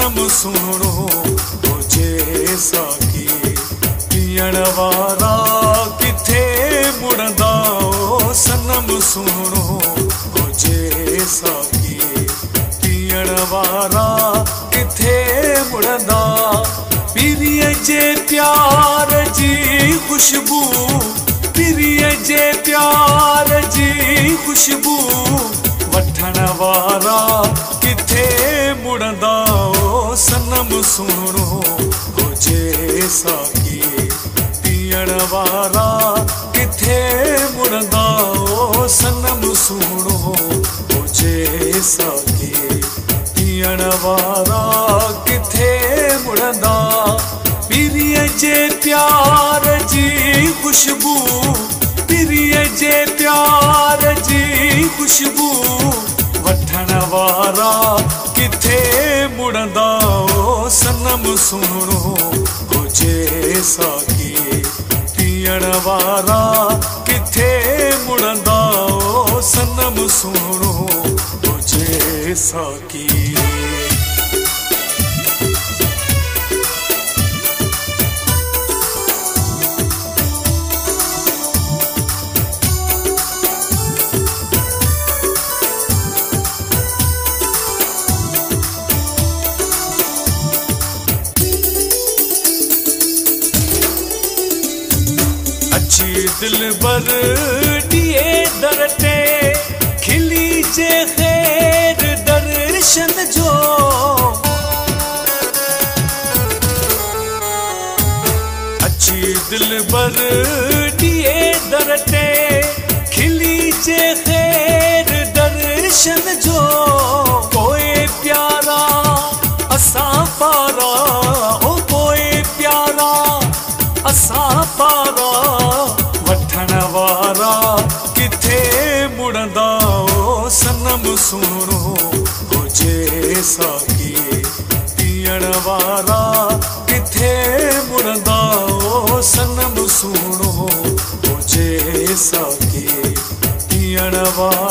सनम सुनो हुजे साकी पीअण वारा किथे मुड़ंदा ओ सनम सुनो हुजे साकी पीअण वारा किथे मुड़ंदा पीरीअ जे प्यार जी खुशबू पीरीअ जे प्यार जी खुशबू वठण वारा किथे मुड़ंदा ओ सनम सुनो हुजे साकी पीअण वारा किथे मुड़ंदा ओ सनम सुनो हुजे साकी पीअण वारा किथे मुड़ंदा पीरीअ जे प्यार जी खुशबू पीरीअ जे प्यार जी खुशबू वठण वारा किथे मुड़ंदा ओ सनम सुनो हुजे साकी पीअण वारा किथे मुड़ंदा ओ सनम सुनो हुजे साकी दिल बर दिए दरते खिली जे खैर दर्शन जो अच्छी दिल बर दिए दरते खिली जे खैर दर्शन जो कोई प्यारा असा पारा ओ कोई प्यारा असा पारा वठण वारा किथे मुड़ंदा ओ सनम सुनो हुजे साकी पीअण वारा किथे मुड़ंदा ओ सनम सुनो हुजे साकी पीअण वारा